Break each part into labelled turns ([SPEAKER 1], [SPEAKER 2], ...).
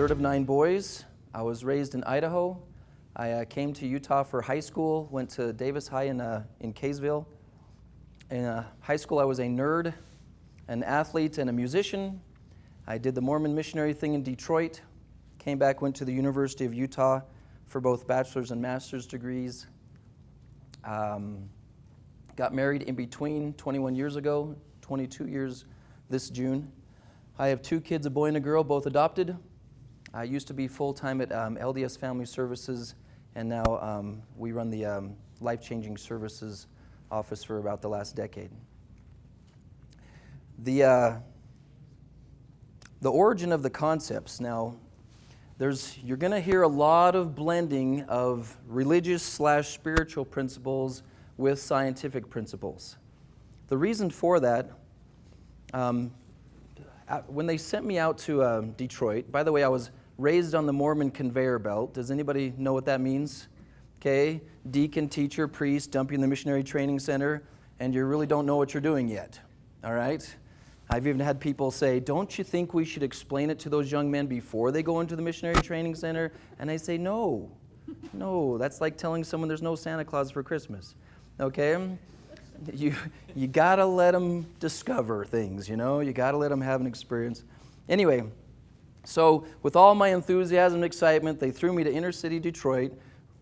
[SPEAKER 1] third of 9 boys. I was raised in Idaho. I came to Utah for high school, went to Davis High in Kaysville. In high school, I was a nerd, an athlete, and a musician. I did the Mormon missionary thing in Detroit, came back, went to the University of Utah for both bachelor's and master's degrees. Got married in between 21 years ago, 22 years this June. I have 2 kids, a boy and a girl, both adopted. I used to be full-time at LDS Family Services, and now we run the Life-Changing Services office for about the last decade. The origin of the concepts. Now, you're going to hear a lot of blending of religious/spiritual principles with scientific principles. The reason for that, when they sent me out to Detroit, by the way, I was raised on the Mormon conveyor belt. Does anybody know what that means? Okay, deacon, teacher, priest, dump you in the missionary training center, and you really don't know what you're doing yet, all right? I've even had people say, don't you think we should explain it to those young men before they go into the missionary training center? And I say, no, that's like telling someone there's no Santa Claus for Christmas, okay? You got to let them discover things, you know? You got to let them have an experience. Anyway, so with all my enthusiasm and excitement, they threw me to inner city Detroit.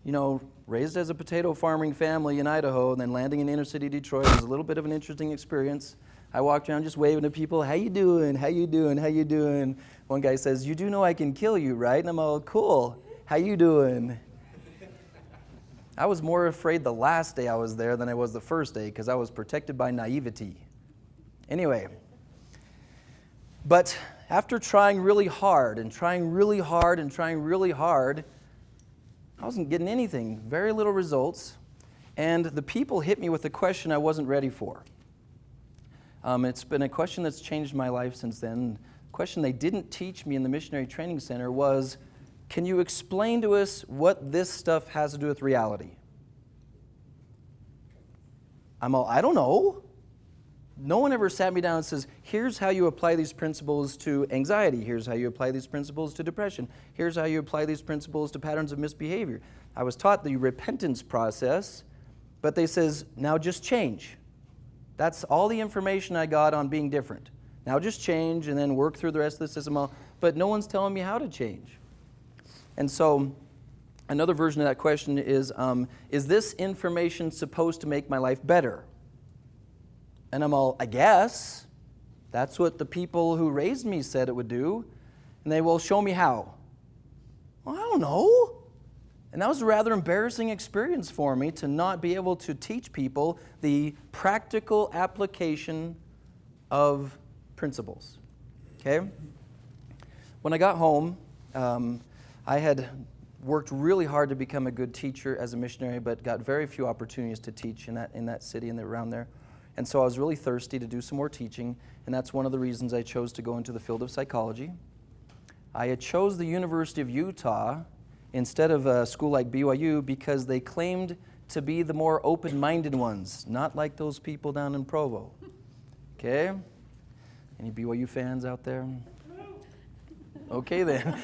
[SPEAKER 1] You know, raised as a potato farming family in Idaho, and then landing in inner city Detroit was a little bit of an interesting experience. I walked around just waving to people, how you doing, how you doing, how you doing? One guy says, you do know I can kill you, right? And I'm all, cool, how you doing? I was more afraid the last day I was there than I was the first day because I was protected by naivety. Anyway, but after trying really hard and trying really hard and trying really hard, I wasn't getting anything, very little results, and the people hit me with a question I wasn't ready for. It's been a question that's changed my life since then. The question they didn't teach me in the missionary training center was, can you explain to us what this stuff has to do with reality? I don't know. No one ever sat me down and says, here's how you apply these principles to anxiety. Here's how you apply these principles to depression. Here's how you apply these principles to patterns of misbehavior. I was taught the repentance process, but they says, now just change. That's all the information I got on being different. Now just change and then work through the rest of the system. But no one's telling me how to change. And so another version of that question is this information supposed to make my life better? And I'm all, I guess. That's what the people who raised me said it would do. And they will show me how. Well, I don't know. And that was a rather embarrassing experience for me to not be able to teach people the practical application of principles. Okay? When I got home, I had worked really hard to become a good teacher as a missionary, but got very few opportunities to teach in that city and around there. And so I was really thirsty to do some more teaching, and that's one of the reasons I chose to go into the field of psychology. I had chose the University of Utah instead of a school like BYU because they claimed to be the more open-minded ones, not like those people down in Provo. Okay? Any BYU fans out there? Okay then.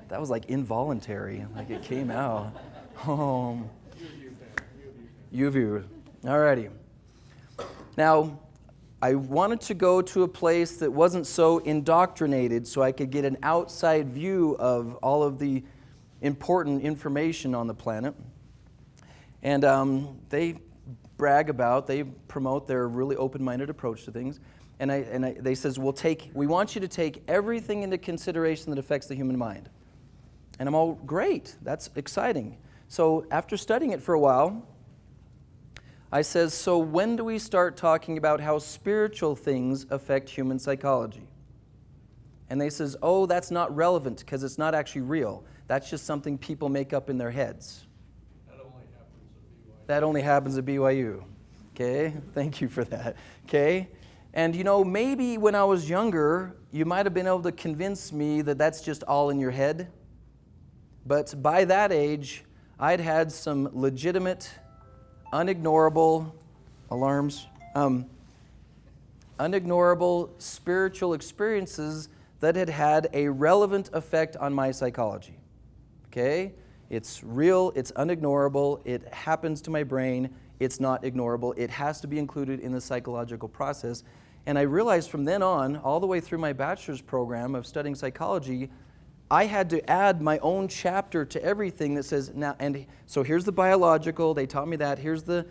[SPEAKER 1] That was like involuntary, like it came out. U of U. Alrighty. Now, I wanted to go to a place that wasn't so indoctrinated so I could get an outside view of all of the important information on the planet. And they promote their really open-minded approach to things. And they says, we want you to take everything into consideration that affects the human mind. And I'm all, great, that's exciting. So after studying it for a while, I says, so when do we start talking about how spiritual things affect human psychology? And they says, oh, that's not relevant because it's not actually real. That's just something people make up in their heads. That only happens at BYU. Okay, thank you for that. Okay, and you know, maybe when I was younger, you might have been able to convince me that that's just all in your head. But by that age, I'd had some legitimate, unignorable spiritual experiences that had had a relevant effect on my psychology. Okay? It's real, it's unignorable, it happens to my brain, it's not ignorable, it has to be included in the psychological process. And I realized from then on, all the way through my bachelor's program of studying psychology, I had to add my own chapter to everything that says, now, and so here's the biological, they taught me that, here's the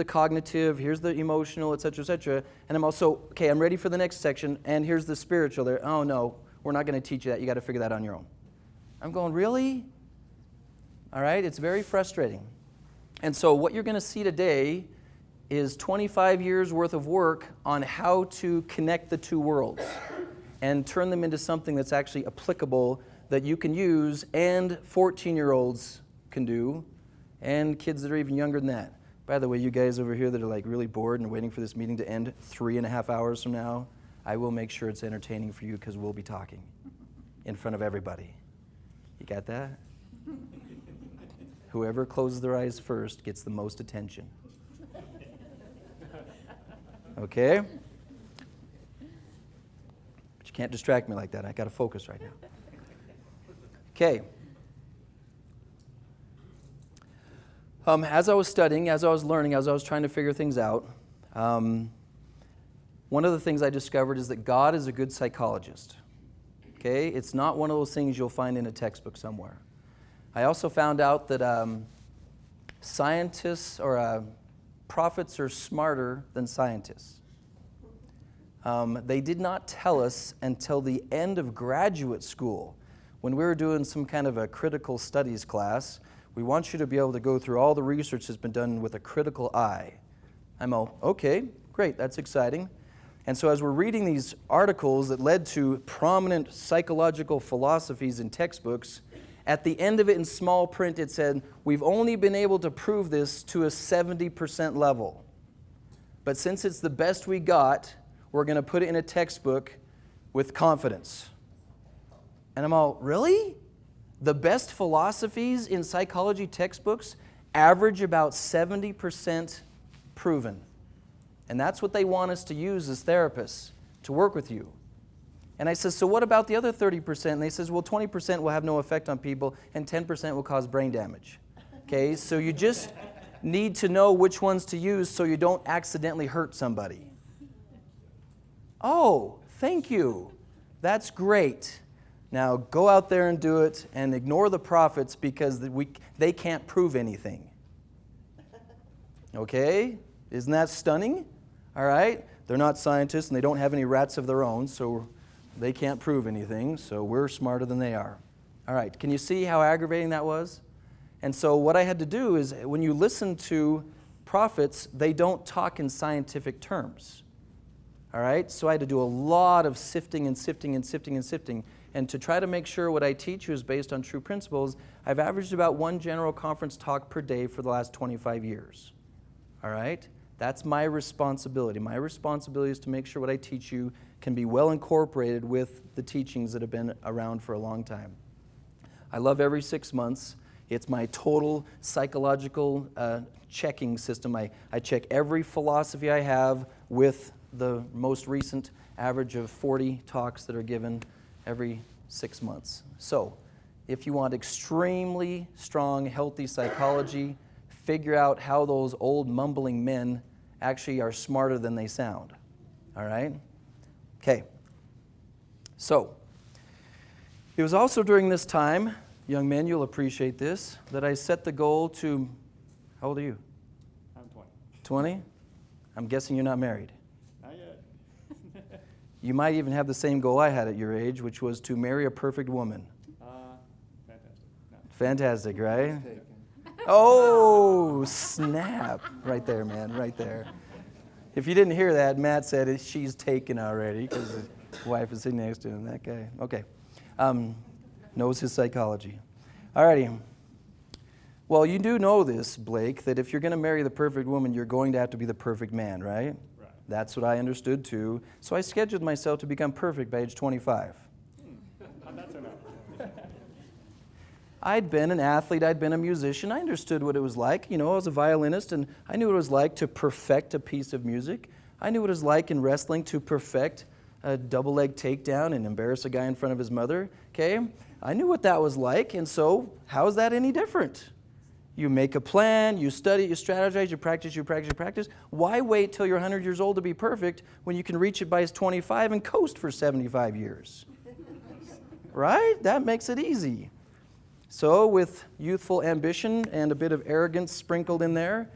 [SPEAKER 1] cognitive, here's the emotional, et cetera, and I'm also, okay, I'm ready for the next section, and here's the spiritual. There, oh no, we're not going to teach you that, you got to figure that on your own. I'm going, really? All right, it's very frustrating. And so what you're going to see today is 25 years worth of work on how to connect the two worlds and turn them into something that's actually applicable that you can use and 14-year-olds can do and kids that are even younger than that. By the way, you guys over here that are like really bored and waiting for this meeting to end 3.5 hours from now, I will make sure it's entertaining for you because we'll be talking in front of everybody. You got that? Whoever closes their eyes first gets the most attention. Okay? But you can't distract me like that. I got to focus right now. Okay. As I was studying, as I was learning, as I was trying to figure things out, one of the things I discovered is that God is a good psychologist. Okay? It's not one of those things you'll find in a textbook somewhere. I also found out that scientists or prophets are smarter than scientists. They did not tell us until the end of graduate school, when we were doing some kind of a critical studies class. We want you to be able to go through all the research that's been done with a critical eye. I'm all, okay, great, that's exciting. And so as we're reading these articles that led to prominent psychological philosophies in textbooks, at the end of it in small print it said, we've only been able to prove this to a 70% level. But since it's the best we got, we're going to put it in a textbook with confidence. And I'm all, really? The best philosophies in psychology textbooks average about 70% proven. And that's what they want us to use as therapists, to work with you. And I said, so what about the other 30%? And they says, well, 20% will have no effect on people, and 10% will cause brain damage. Okay, so you just need to know which ones to use so you don't accidentally hurt somebody. Oh, thank you. That's great. Now go out there and do it and ignore the prophets because they can't prove anything. Okay? Isn't that stunning? All right? They're not scientists and they don't have any rats of their own, so they can't prove anything, so we're smarter than they are. All right, can you see how aggravating that was? And so what I had to do is when you listen to prophets, they don't talk in scientific terms. All right? So I had to do a lot of sifting and sifting and sifting and sifting. And to try to make sure what I teach you is based on true principles, I've averaged about one general conference talk per day for the last 25 years. All right? That's my responsibility. My responsibility is to make sure what I teach you can be well incorporated with the teachings that have been around for a long time. I love every 6 months. It's my total psychological checking system. I check every philosophy I have with the most recent average of 40 talks that are given every 6 months. So, if you want extremely strong, healthy psychology, figure out how those old mumbling men actually are smarter than they sound. All right? Okay. So, it was also during this time, young men, you'll appreciate this, that I set the goal to, how old are you?
[SPEAKER 2] I'm 20.
[SPEAKER 1] 20? I'm guessing you're not married.
[SPEAKER 2] Not yet.
[SPEAKER 1] You might even have the same goal I had at your age, which was to marry a perfect woman.
[SPEAKER 2] Fantastic. No.
[SPEAKER 1] Fantastic, right? Oh, snap. Right there, man, right there. If you didn't hear that, Matt said she's taken already because his wife is sitting next to him. That guy. Okay. Knows his psychology. All righty. Well, you do know this, Blake, that if you're going to marry the perfect woman, you're going to have to be the perfect man, right?
[SPEAKER 2] Right.
[SPEAKER 1] That's what I understood, too. So I scheduled myself to become perfect by age 25.
[SPEAKER 2] How'd that turn out?
[SPEAKER 1] I'd been an athlete, I'd been a musician, I understood what it was like. You know, I was a violinist, and I knew what it was like to perfect a piece of music. I knew what it was like in wrestling to perfect a double leg takedown and embarrass a guy in front of his mother. Okay? I knew what that was like, and so how is that any different? You make a plan, you study, you strategize, you practice, you practice, you practice. Why wait till you're 100 years old to be perfect when you can reach it by 25 and coast for 75 years? Right? That makes it easy. So with youthful ambition and a bit of arrogance sprinkled in there,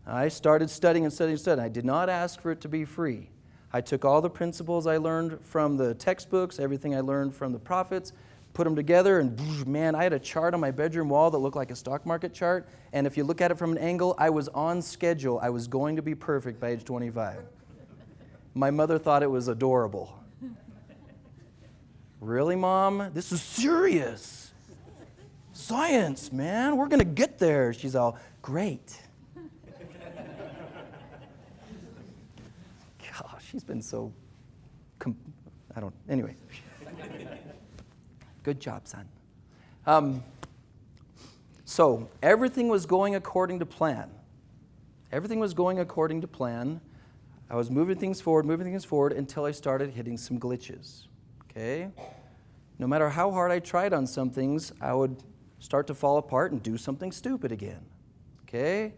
[SPEAKER 1] I started studying and studying and studying. I did not ask for it to be free. I took all the principles I learned from the textbooks, everything I learned from the prophets, put them together, and man, I had a chart on my bedroom wall that looked like a stock market chart, and if you look at it from an angle, I was on schedule. I was going to be perfect by age 25. My mother thought it was adorable. Really, Mom? This is serious. Science, man. We're going to get there. She's all, great. Gosh, she's been so, anyway. Good job, son. So everything was going according to plan. Everything was going according to plan. I was moving things forward until I started hitting some glitches. Okay? No matter how hard I tried on some things, I would start to fall apart and do something stupid again. Okay?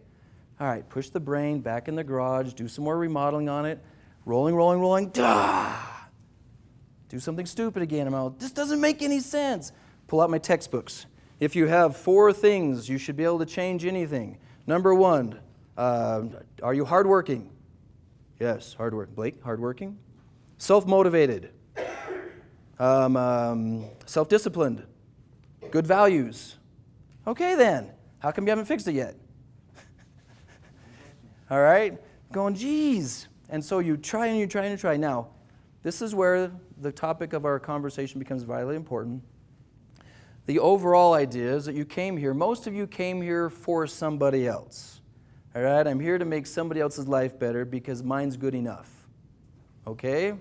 [SPEAKER 1] All right, push the brain back in the garage, do some more remodeling on it, rolling, do something stupid again. I'm all, this doesn't make any sense. Pull out my textbooks. If you have 4 things you should be able to change anything. Number 1, are you hardworking? Yes, hardworking. Blake, hardworking. Self-motivated. Self-disciplined. Good values. Okay then, how come you haven't fixed it yet? All right? Going, geez. And so you try and you try and you try. Now, this is where the topic of our conversation becomes vitally important. The overall idea is that you came here, most of you came here for somebody else. All right? I'm here to make somebody else's life better because mine's good enough. Okay?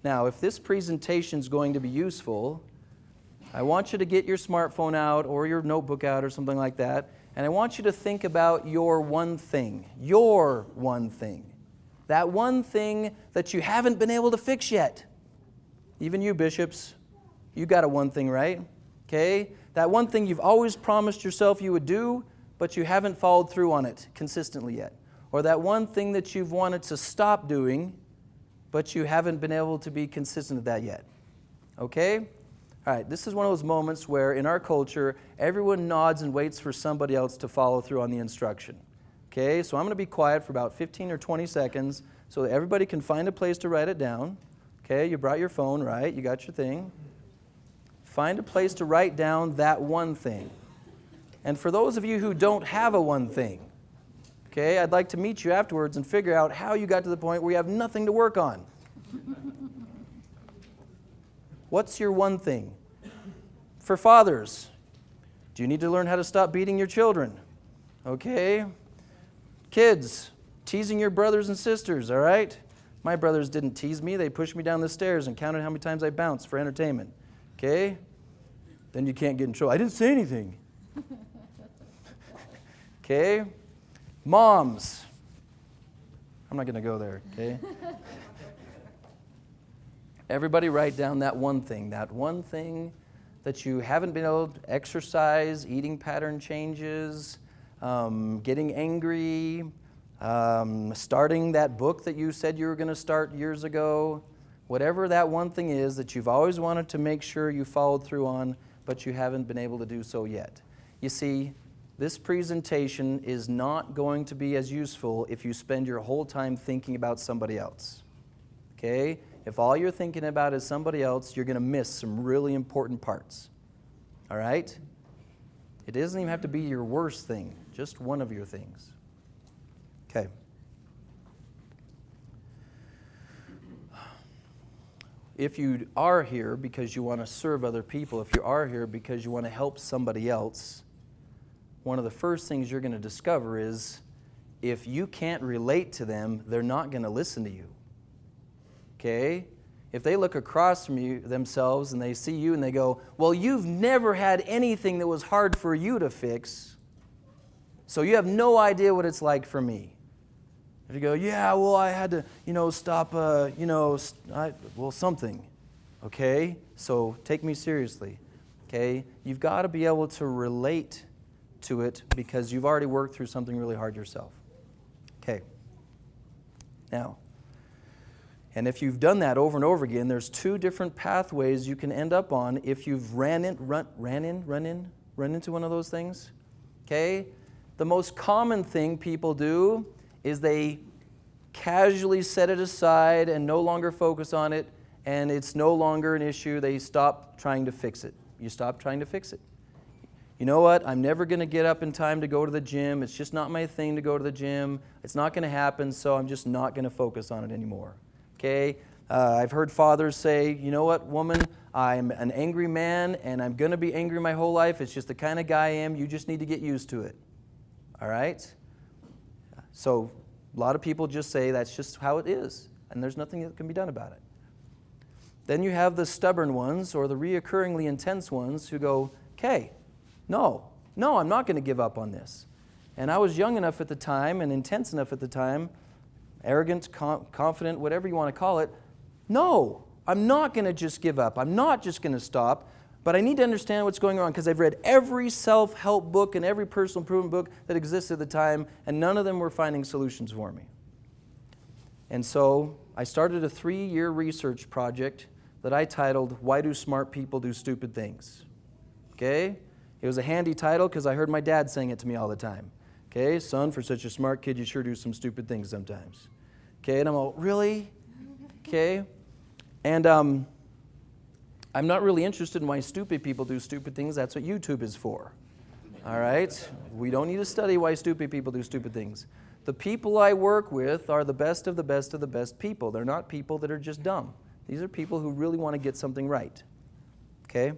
[SPEAKER 1] Now, if this presentation is going to be useful, I want you to get your smartphone out or your notebook out or something like that, and I want you to think about your one thing. Your one thing. That one thing that you haven't been able to fix yet. Even you, bishops, you got a one thing, right? Okay? That one thing you've always promised yourself you would do, but you haven't followed through on it consistently yet. Or that one thing that you've wanted to stop doing, but you haven't been able to be consistent at that yet. Okay? All right, this is one of those moments where in our culture, everyone nods and waits for somebody else to follow through on the instruction. Okay, so I'm going to be quiet for about 15 or 20 seconds so that everybody can find a place to write it down. Okay, you brought your phone, right? You got your thing. Find a place to write down that one thing. And for those of you who don't have a one thing, okay, I'd like to meet you afterwards and figure out how you got to the point where you have nothing to work on. What's your one thing? For fathers, do you need to learn how to stop beating your children? Okay. Kids, teasing your brothers and sisters, all right? My brothers didn't tease me. They pushed me down the stairs and counted how many times I bounced for entertainment. Okay? Then you can't get in trouble. I didn't say anything. Okay? Moms. I'm not going to go there, okay? Everybody write down that one thing that you haven't been able to exercise, eating pattern changes, getting angry, starting that book that you said you were going to start years ago. Whatever that one thing is that you've always wanted to make sure you followed through on, but you haven't been able to do so yet. You see, this presentation is not going to be as useful if you spend your whole time thinking about somebody else. Okay? If all you're thinking about is somebody else, you're going to miss some really important parts. All right? It doesn't even have to be your worst thing, just one of your things. Okay. If you are here because you want to serve other people, if you are here because you want to help somebody else, one of the first things you're going to discover is if you can't relate to them, they're not going to listen to you. Okay? If they look across from you themselves and they see you and they go, well, you've never had anything that was hard for you to fix, so you have no idea what it's like for me. If you go, yeah, well, I had to, stop, something. Okay? So take me seriously. Okay? You've got to be able to relate to it because you've already worked through something really hard yourself. Okay. Now, and if you've done that over and over again, there's two different pathways you can end up on if you've run into one of those things. Okay? The most common thing people do is they casually set it aside and no longer focus on it, and it's no longer an issue. They stop trying to fix it. You stop trying to fix it. You know what? I'm never going to get up in time to go to the gym. It's just not my thing to go to the gym. It's not going to happen, so I'm just not going to focus on it anymore. Okay? I've heard fathers say, you know what, woman, I'm an angry man, and I'm going to be angry my whole life. It's just the kind of guy I am. You just need to get used to it. All right? So a lot of people just say that's just how it is, and there's nothing that can be done about it. Then you have the stubborn ones or the reoccurringly intense ones who go, okay, no, I'm not going to give up on this. And I was young enough at the time and intense enough at the time, arrogant, confident, whatever you want to call it. No, I'm not going to just give up. I'm not just going to stop. But I need to understand what's going on because I've read every self-help book and every personal improvement book that existed at the time, and none of them were finding solutions for me. And so I started a 3-year research project that I titled, Why Do Smart People Do Stupid Things? Okay? It was a handy title because I heard my dad saying it to me all the time. Okay, son, for such a smart kid, you sure do some stupid things sometimes. Okay, and I'm all, really? Okay. And I'm not really interested in why stupid people do stupid things. That's what YouTube is for. All right? We don't need to study why stupid people do stupid things. The people I work with are the best of the best of the best people. They're not people that are just dumb. These are people who really want to get something right. Okay?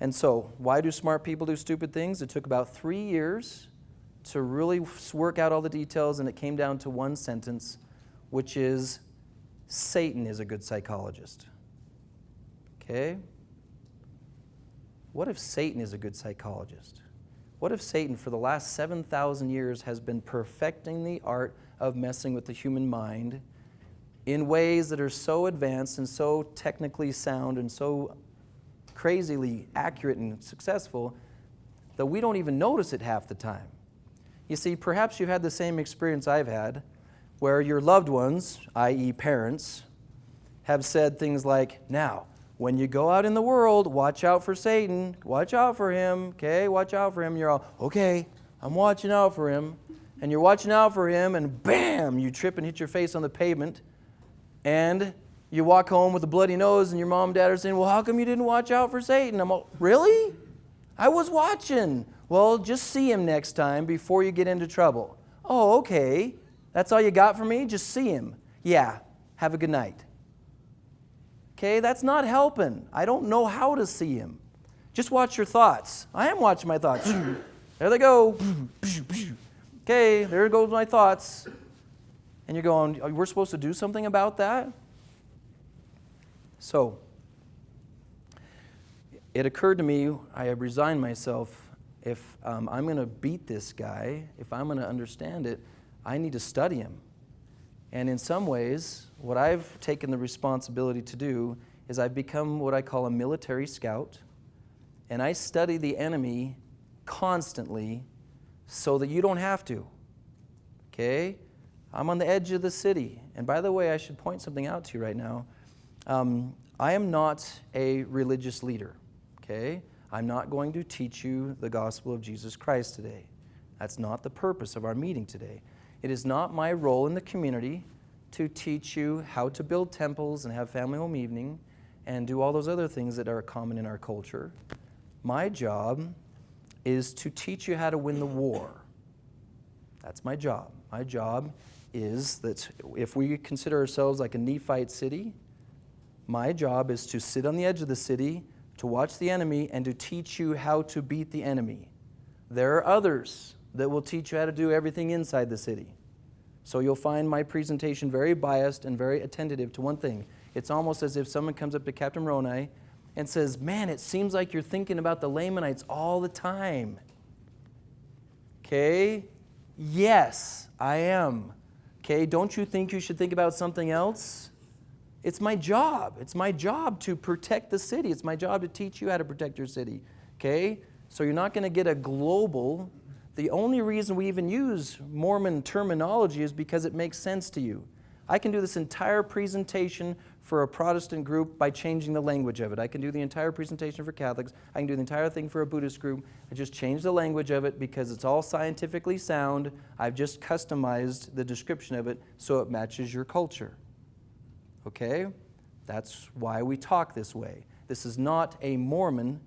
[SPEAKER 1] And so, why do smart people do stupid things? It took about 3 years to really work out all the details, and it came down to one sentence, which is, Satan is a good psychologist. Okay? What if Satan is a good psychologist? What if Satan, for the last 7,000 years, has been perfecting the art of messing with the human mind in ways that are so advanced and so technically sound and so crazily accurate and successful that we don't even notice it half the time? You see, perhaps you've had the same experience I've had, where your loved ones, i.e. parents, have said things like, now, when you go out in the world, watch out for Satan, watch out for him, okay, watch out for him. You're all, okay, I'm watching out for him. And you're watching out for him, and bam, you trip and hit your face on the pavement, and you walk home with a bloody nose, and your mom and dad are saying, well, how come you didn't watch out for Satan? I'm all, really? I was watching. Well, just see him next time before you get into trouble. Oh, okay. That's all you got for me? Just see him. Yeah, have a good night. Okay, that's not helping. I don't know how to see him. Just watch your thoughts. I am watching my thoughts. There they go. Okay, there goes my thoughts. And you're going, we're supposed to do something about that? So, it occurred to me, I have resigned myself, if I'm going to beat this guy, if I'm going to understand it, I need to study him. And in some ways, what I've taken the responsibility to do is I've become what I call a military scout, and I study the enemy constantly so that you don't have to. Okay? I'm on the edge of the city. And by the way, I should point something out to you right now. I am not a religious leader. Okay? I'm not going to teach you the gospel of Jesus Christ today. That's not the purpose of our meeting today. It is not my role in the community to teach you how to build temples and have family home evening and do all those other things that are common in our culture. My job is to teach you how to win the war. That's my job. My job is that if we consider ourselves like a Nephite city, my job is to sit on the edge of the city, to watch the enemy, and to teach you how to beat the enemy. There are others that will teach you how to do everything inside the city. So you'll find my presentation very biased and very attentive to one thing. It's almost as if someone comes up to Captain Ronai and says, man, it seems like you're thinking about the Lamanites all the time. Okay? Yes, I am. Okay, don't you think you should think about something else? It's my job. It's my job to protect the city. It's my job to teach you how to protect your city. Okay? So you're not going to get a global. The only reason we even use Mormon terminology is because it makes sense to you. I can do this entire presentation for a Protestant group by changing the language of it. I can do the entire presentation for Catholics. I can do the entire thing for a Buddhist group. I just change the language of it because it's all scientifically sound. I've just customized the description of it so it matches your culture. Okay? That's why we talk this way. This is not a Mormon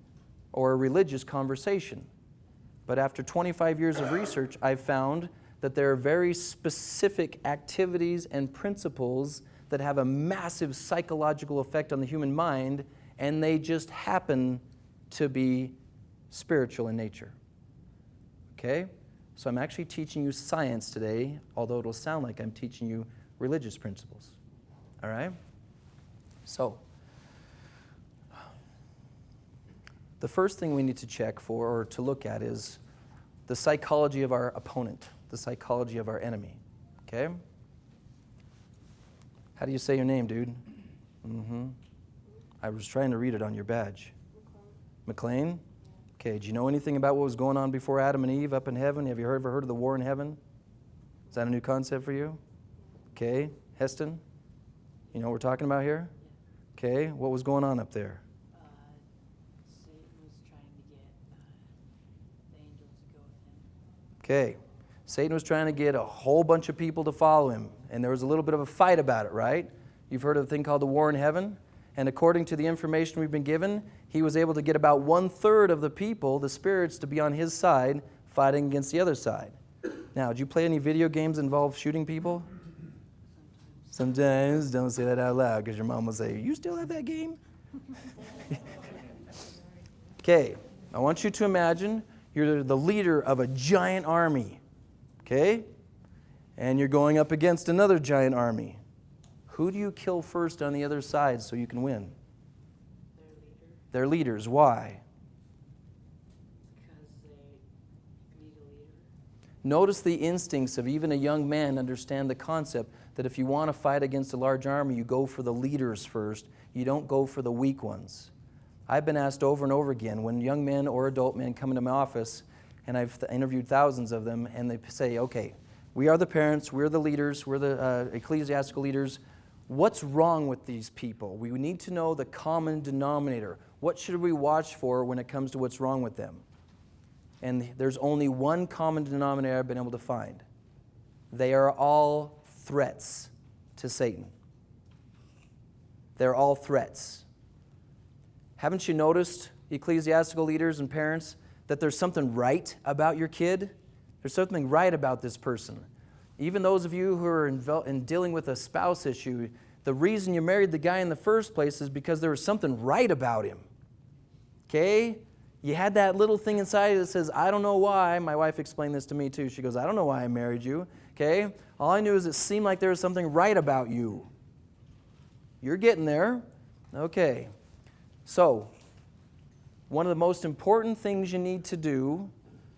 [SPEAKER 1] or a religious conversation. But after 25 years of research, I've found that there are very specific activities and principles that have a massive psychological effect on the human mind, and they just happen to be spiritual in nature. Okay? So I'm actually teaching you science today, although it'll sound like I'm teaching you religious principles. All right? So, the first thing we need to check for or to look at is the psychology of our opponent, the psychology of our enemy. Okay? How do you say your name, dude? I was trying to read it on your badge. McLean? Okay, do you know anything about what was going on before Adam and Eve up in heaven? Have you ever heard of the war in heaven? Is that a new concept for you? Okay, Heston? You know what we're talking about here? Okay, what was going on up there?
[SPEAKER 3] Satan was trying to get the angels to go with him.
[SPEAKER 1] Okay, Satan was trying to get a whole bunch of people to follow him, and there was a little bit of a fight about it, right? You've heard of a thing called the war in heaven? And according to the information we've been given, he was able to get about 1/3 of the people, the spirits, to be on his side, fighting against the other side. Now, did you play any video games that involve shooting people? Sometimes. Don't say that out loud, because your mom will say, "You still have that game?" Okay, I want you to imagine you're the leader of a giant army, okay? And you're going up against another giant army. Who do you kill first on the other side so you can win?
[SPEAKER 3] Their leader,
[SPEAKER 1] Their leaders. Why?
[SPEAKER 3] because they need a leader.
[SPEAKER 1] Notice the instincts of even a young man understand the concept that if you want to fight against a large army, you go for the leaders first. You don't go for the weak ones. I've been asked over and over again when young men or adult men come into my office, and I've interviewed thousands of them, and they say, okay, we are the parents, we're the leaders, we're the ecclesiastical leaders. What's wrong with these people? We need to know the common denominator. What should we watch for when it comes to what's wrong with them? And there's only one common denominator I've been able to find. They are all threats to Satan. They're all threats. Haven't you noticed, ecclesiastical leaders and parents, that there's something right about your kid? There's something right about this person. Even those of you who are in dealing with a spouse issue, the reason you married the guy in the first place is because there was something right about him. Okay? You had that little thing inside you that says, I don't know why. My wife explained this to me too. She goes, I don't know why I married you. Okay? All I knew is it seemed like there was something right about you. You're getting there. Okay. So, one of the most important things you need to do,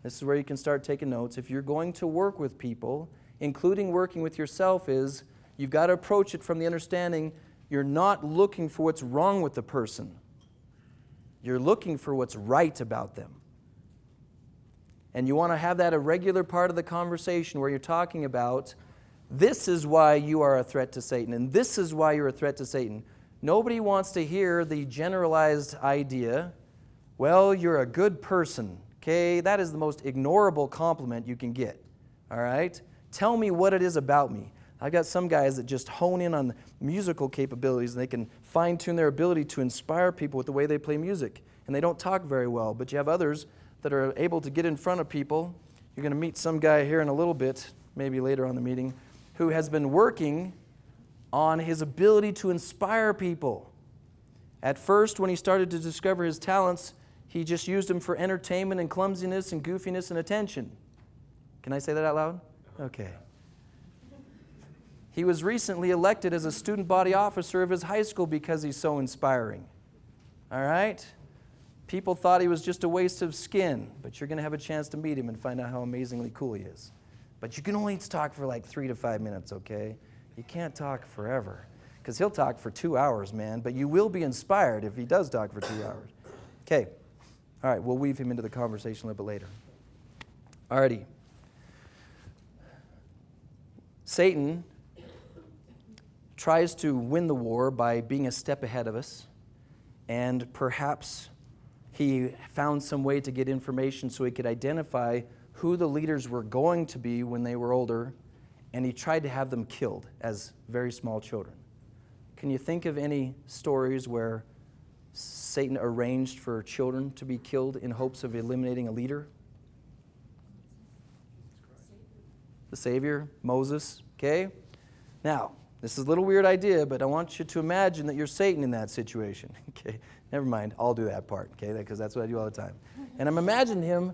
[SPEAKER 1] this is where you can start taking notes, if you're going to work with people, including working with yourself, is you've got to approach it from the understanding you're not looking for what's wrong with the person. You're looking for what's right about them. And you want to have that a regular part of the conversation where you're talking about, this is why you are a threat to Satan, and this is why you're a threat to Satan. Nobody wants to hear the generalized idea, well, you're a good person. Okay, that is the most ignorable compliment you can get. All right? Tell me what it is about me. I've got some guys that just hone in on musical capabilities, and they can fine-tune their ability to inspire people with the way they play music. And they don't talk very well, but you have others that are able to get in front of people. You're going to meet some guy here in a little bit, maybe later on the meeting, who has been working on his ability to inspire people. At first, when he started to discover his talents, he just used them for entertainment and clumsiness and goofiness and attention. Can I say that out loud? Okay. He was recently elected as a student body officer of his high school because he's so inspiring. All right? People thought he was just a waste of skin, but you're going to have a chance to meet him and find out how amazingly cool he is. But you can only talk for like 3 to 5 minutes, okay? You can't talk forever. Because he'll talk for 2 hours, man. But you will be inspired if he does talk for 2 hours. Okay. All right, we'll weave him into the conversation a little bit later. Alrighty. Satan tries to win the war by being a step ahead of us. And perhaps he found some way to get information so he could identify who the leaders were going to be when they were older, and he tried to have them killed as very small children. Can you think of any stories where Satan arranged for children to be killed in hopes of eliminating a leader? The Savior, Moses, okay? Now, this is a little weird idea, but I want you to imagine that you're Satan in that situation, okay? Never mind, I'll do that part, okay? Because that's what I do all the time. And I'm imagining him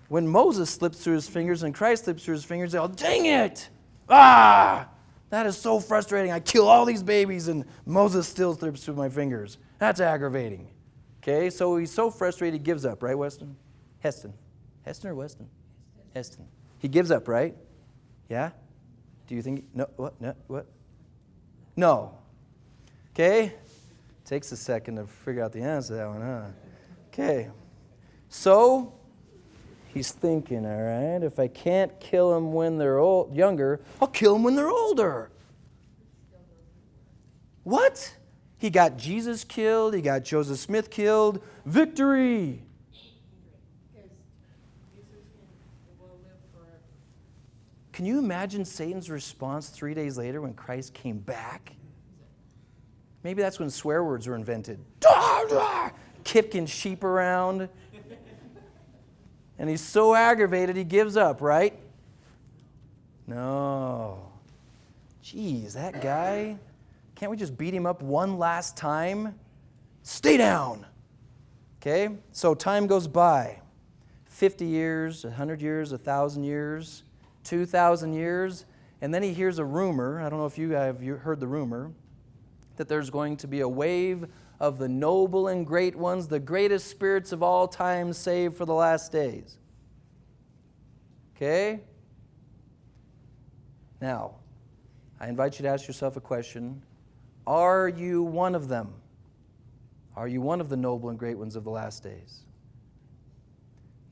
[SPEAKER 1] when Moses slips through his fingers and Christ slips through his fingers, oh, dang it! Ah! That is so frustrating. I kill all these babies and Moses still slips through my fingers. That's aggravating. Okay, so he's so frustrated he gives up, right, Weston? Heston. Heston or Weston? Heston. He gives up, right? Yeah? Do you think? No, what? No, what? No. Okay? Takes a second to figure out the answer to that one, huh? Okay. So, he's thinking, all right, if I can't kill them when they're younger, I'll kill them when they're older. What? He got Jesus killed. He got Joseph Smith killed. Victory! Can you imagine Satan's response 3 days later when Christ came back? Maybe that's when swear words were invented. Kicking sheep around. And he's so aggravated he gives up, right? No. Geez, that guy, can't we just beat him up one last time? Stay down. Okay, so time goes by. 50 years, 100 years, 1,000 years, 2,000 years, and then he hears a rumor, I don't know if you have heard the rumor, that there's going to be a wave of the noble and great ones, the greatest spirits of all time saved for the last days. Okay? Now, I invite you to ask yourself a question. Are you one of them? Are you one of the noble and great ones of the last days?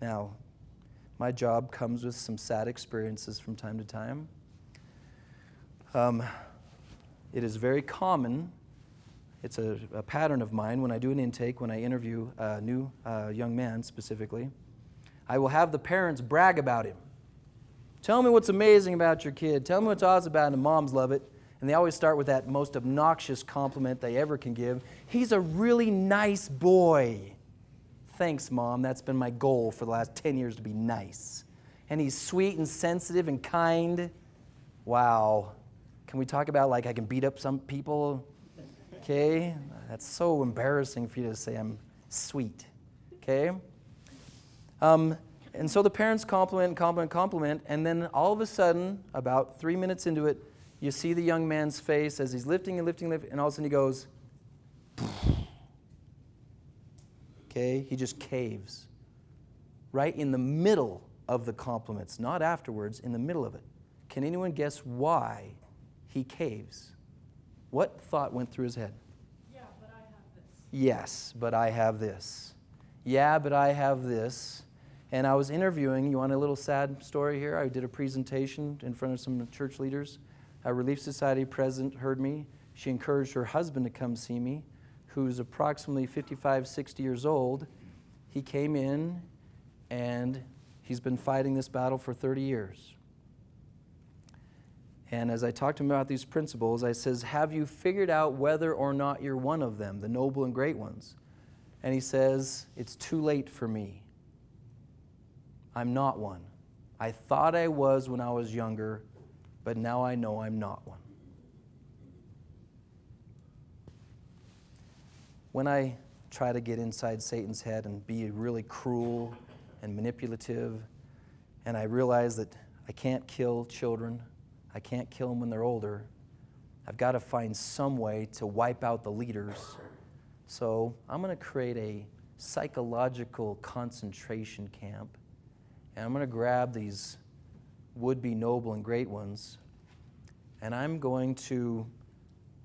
[SPEAKER 1] Now, my job comes with some sad experiences from time to time. It is very common. It's a pattern of mine when I do an intake, when I interview a new young man specifically. I will have the parents brag about him. Tell me what's amazing about your kid. Tell me what's awesome about him. Moms love it. And they always start with that most obnoxious compliment they ever can give. He's a really nice boy. Thanks, Mom. That's been my goal for the last 10 years, to be nice. And he's sweet and sensitive and kind. Wow. Can we talk about, like, I can beat up some people? Okay? That's so embarrassing for you to say I'm sweet. Okay? And so the parents compliment, and then all of a sudden, about 3 minutes into it, you see the young man's face as he's lifting, and all of a sudden he goes, okay? He just caves. Right in the middle of the compliments, not afterwards, in the middle of it. Can anyone guess why he caves? What thought went through his head?
[SPEAKER 3] Yeah, but I have this.
[SPEAKER 1] Yes, but I have this. Yeah, but I have this. And I was interviewing, you want a little sad story here? I did a presentation in front of some church leaders. A Relief Society president heard me. She encouraged her husband to come see me, who's approximately 55, 60 years old. He came in, and he's been fighting this battle for 30 years. And as I talked to him about these principles, I says, have you figured out whether or not you're one of them, the noble and great ones? And he says, it's too late for me. I'm not one. I thought I was when I was younger, but now I know I'm not one. When I try to get inside Satan's head and be really cruel and manipulative, and I realize that I can't kill children, I can't kill them when they're older, I've got to find some way to wipe out the leaders. So I'm going to create a psychological concentration camp. And I'm going to grab these would-be noble and great ones, and I'm going to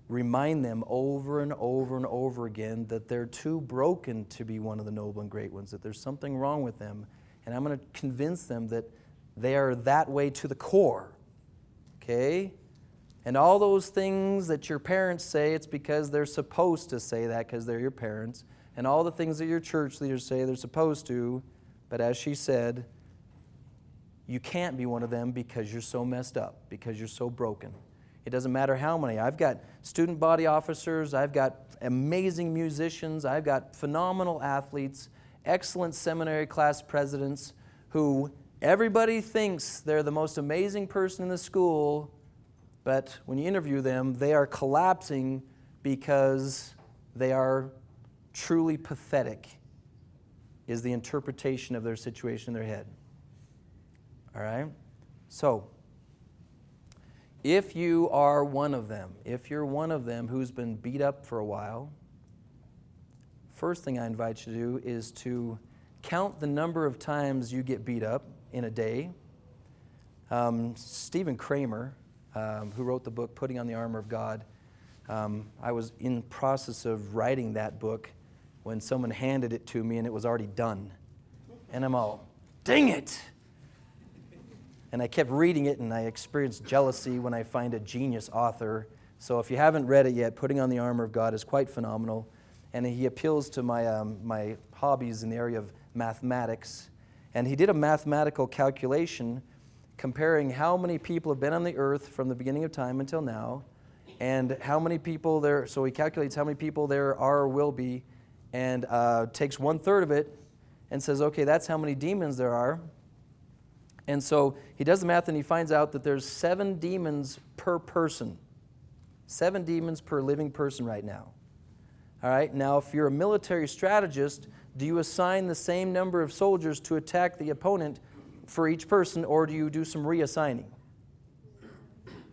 [SPEAKER 1] remind them over and over and over again that they're too broken to be one of the noble and great ones, that there's something wrong with them, and I'm going to convince them that they are that way to the core, okay? And all those things that your parents say, it's because they're supposed to say that because they're your parents, and all the things that your church leaders say they're supposed to, but as she said, you can't be one of them because you're so messed up, because you're so broken. It doesn't matter how many. I've got student body officers, I've got amazing musicians, I've got phenomenal athletes, excellent seminary class presidents who everybody thinks they're the most amazing person in the school, but when you interview them, they are collapsing because they are truly pathetic, is the interpretation of their situation in their head. All right? So, if you are one of them, if you're one of them who's been beat up for a while, first thing I invite you to do is to count the number of times you get beat up in a day. Stephen Kramer, who wrote the book Putting on the Armor of God, I was in the process of writing that book when someone handed it to me and it was already done. And I'm all, dang it! And I kept reading it, and I experienced jealousy when I find a genius author. So if you haven't read it yet, Putting on the Armor of God is quite phenomenal. And he appeals to my hobbies in the area of mathematics. And he did a mathematical calculation comparing how many people have been on the earth from the beginning of time until now, and how many people there, so he calculates how many people there are or will be, and takes 1/3 of it and says, okay, that's how many demons there are. And so he does the math and he finds out that there's 7 demons per person. 7 demons per living person right now. All right, now if you're a military strategist, do you assign the same number of soldiers to attack the opponent for each person, or do you do some reassigning?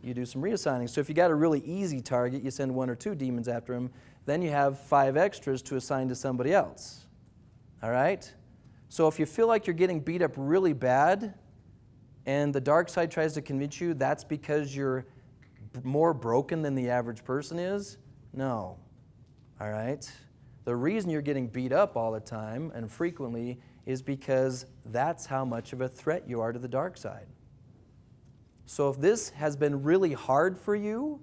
[SPEAKER 1] You do some reassigning. So if you got a really easy target, you send 1 or 2 demons after him, then you have 5 extras to assign to somebody else. All right? So if you feel like you're getting beat up really bad, and the dark side tries to convince you that's because you're more broken than the average person is, no. All right? The reason you're getting beat up all the time and frequently is because that's how much of a threat you are to the dark side. So if this has been really hard for you,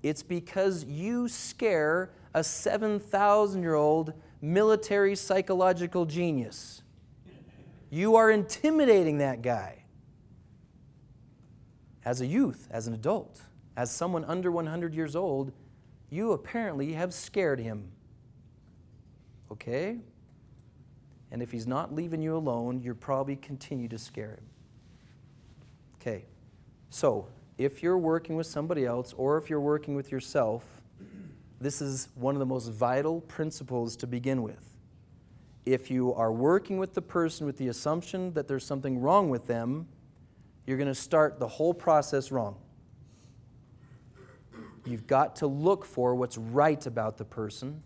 [SPEAKER 1] it's because you scare a 7,000-year-old military psychological genius. You are intimidating that guy. As a youth, as an adult, as someone under 100 years old, you apparently have scared him. Okay? And if he's not leaving you alone, you'll probably continue to scare him. Okay. So, if you're working with somebody else or if you're working with yourself, this is one of the most vital principles to begin with. If you are working with the person with the assumption that there's something wrong with them, you're going to start the whole process wrong. You've got to look for what's right about the person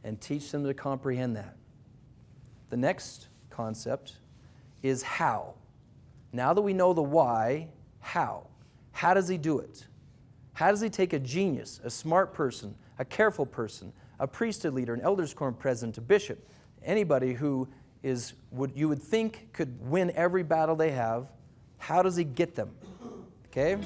[SPEAKER 1] and teach them to comprehend that. The next concept is how. Now that we know the why, how? How does he do it? How does he take a genius, a smart person, a careful person, a priesthood leader, an elders quorum president, a bishop, anybody who you would think could win every battle they have? How does he get them? Okay?